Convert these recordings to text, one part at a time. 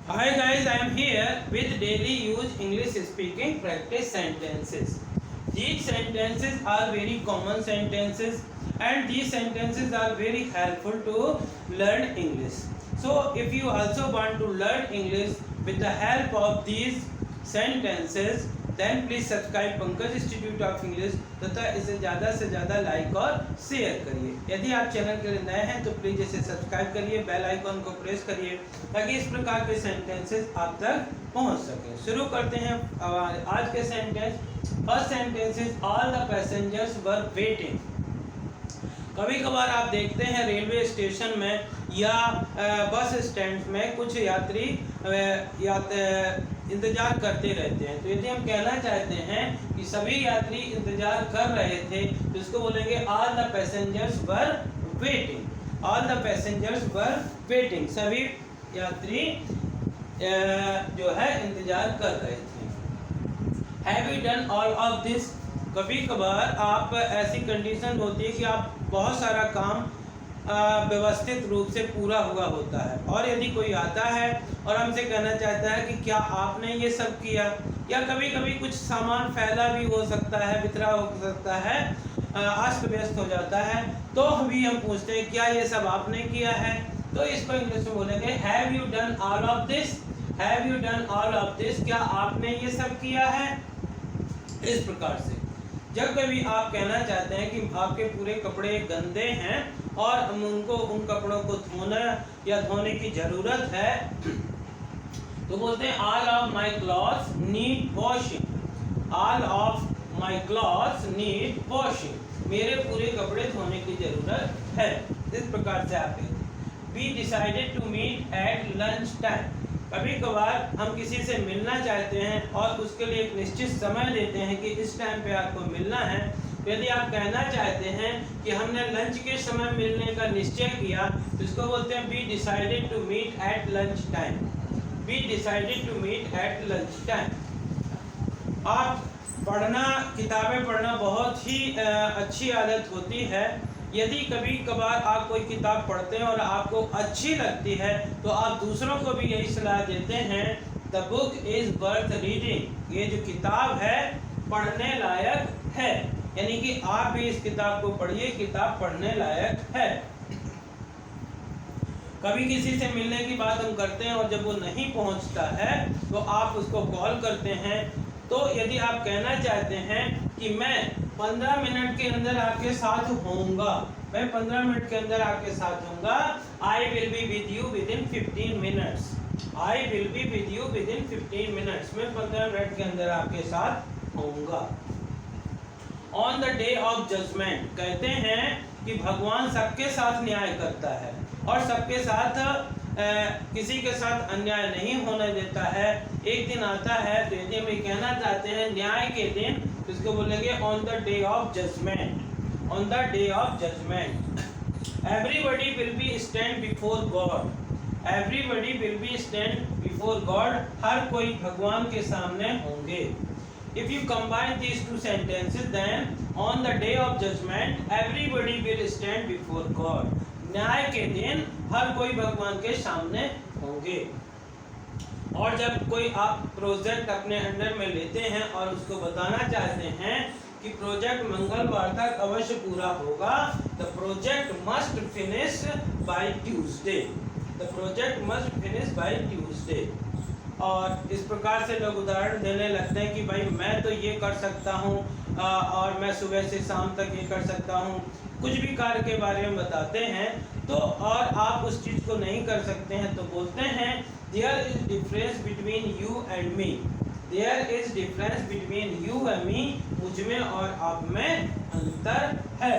Hi guys, I am here with daily use English speaking practice sentences. These sentences are very common sentences and these sentences are very helpful to learn English. So if you also want to learn English with the help of these sentences, then please subscribe Pankaj institute of English तथा इसे ज़्यादा से ज़्यादा like और share करिए। यदि आप channel के लिए नए हैं तो प्लीज़ इसे सब्सक्राइब करिए, बेल आइकॉन को प्रेस करिए ताकि इस प्रकार के सेंटेंसेस आप तक पहुंच सकें। शुरू करते हैं आज के sentence. First sentence is all the passengers were waiting. कभी कभार आप देखते हैं रेलवे स्टेशन में या बस स्टैंड में कुछ यात्री इंतजार करते रहते हैं। तो यदि हम कहना चाहते हैं कि सभी यात्री इंतजार कर रहे थे तो इसको बोलेंगे all the passengers were waiting. All the passengers were waiting, सभी यात्री जो है इंतजार कर रहे थे। Have you done all of this. कभी कभार आप ऐसी कंडीशन होती है कि आप बहुत सारा काम व्यवस्थित रूप से पूरा हुआ होता है और यदि कोई आता है और हमसे कहना चाहता है कि क्या आपने ये सब किया, या कभी कभी कुछ सामान फैला भी हो सकता है, बिखरा हो सकता है, अस्त व्यस्त हो जाता है, तो भी हम पूछते हैं क्या ये सब आपने किया है। तो इसको इंग्लिश में बोलेंगे have you done all of this. Have you done all of this, क्या आपने ये सब किया है। इस प्रकार से जब कभी आप कहना चाहते हैं कि आपके पूरे कपड़े गंदे हैं और उनको उन कपड़ों को धोना या धोने की ज़रूरत है तो बोलते हैं all of my clothes need washing. All of my clothes need washing, मेरे पूरे कपड़े धोने की ज़रूरत है। इस प्रकार से आप कहते हैं। We decided to meet at lunch time. कभी कभार हम किसी से मिलना चाहते हैं और उसके लिए एक निश्चित समय देते हैं कि इस टाइम पे आपको मिलना है। तो यदि आप कहना चाहते हैं कि हमने लंच के समय मिलने का निश्चय किया तो इसको बोलते हैं we decided to meet at lunch time. We decided to meet at lunch time. आप पढ़ना, किताबें पढ़ना बहुत ही अच्छी आदत होती है। यदि कभी कभार आप कोई किताब पढ़ते हैं और आपको अच्छी लगती है तो आप दूसरों को भी यही सलाह देते हैं the book is worth reading. ये जो किताब है पढ़ने लायक है, यानी कि आप भी इस किताब को पढ़िए, किताब पढ़ने लायक है। कभी किसी से मिलने की बात हम करते हैं और जब वो नहीं पहुंचता है तो आप उसको कॉल करते हैं। तो यदि आप कहना चाहते हैं कि मैं 15 मिनट के अंदर आपके साथ होऊंगा, मैं 15 मिनट के अंदर आपके साथ होऊंगा, I will be with you within 15 minutes. I will be with you within 15 minutes, मैं 15 मिनट के अंदर आपके साथ होऊंगा। On the day of judgment, कहते हैं कि भगवान सबके साथ न्याय करता है और सबके साथ किसी के साथ अन्याय नहीं होने देता है। एक दिन आता है तो यदि हम ये कहना चाहते हैं न्याय के दिन तो इसको बोलेंगे on the day of judgment. On the day of judgment. Everybody will be stand before God. Everybody will be stand before God, हर कोई भगवान के सामने होंगे। If you combine these two sentences, then on the day of judgment, everybody will stand before God. न्याय के दिन हर कोई भगवान के सामने होंगे। और जब कोई आप प्रोजेक्ट अपने अंडर में लेते हैं और उसको बताना चाहते हैं कि प्रोजेक्ट मंगलवार तक अवश्य पूरा होगा, the project must finish by Tuesday. The project must finish by Tuesday. और इस प्रकार से लोग उदाहरण देने लगते हैं कि भाई मैं तो ये कर सकता हूँ और मैं सुबह से शाम तक ये कर सकता हूँ, कुछ भी कार्य के बारे में बताते हैं तो और आप उस चीज़ को नहीं कर सकते हैं तो बोलते हैं there is difference between you and me. There is difference between you and me, मुझ में और आप में अंतर है।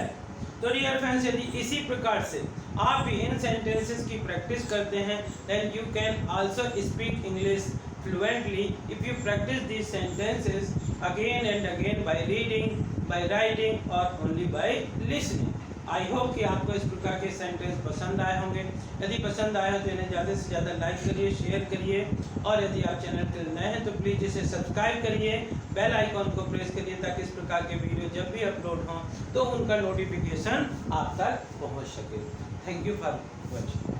तो डियर फ्रेंड्स, यदि इसी प्रकार से आप भी इन सेंटेंसेस की प्रैक्टिस करते हैं then you can also speak English fluently if you practice these sentences again and again by reading, by writing or only by listening. I hope कि आपको इस प्रकार के सेंटेंस पसंद आए होंगे। यदि पसंद आए हो तो इन्हें ज़्यादा से ज़्यादा लाइक करिए, शेयर करिए और यदि आप चैनल के नए हैं तो प्लीज़ इसे सब्सक्राइब करिए, बेल आइकॉन को प्रेस करिए ताकि इस प्रकार के वीडियो जब भी अपलोड हों तो उनका नोटिफिकेशन आप तक पहुंच सके। Thank you for watching.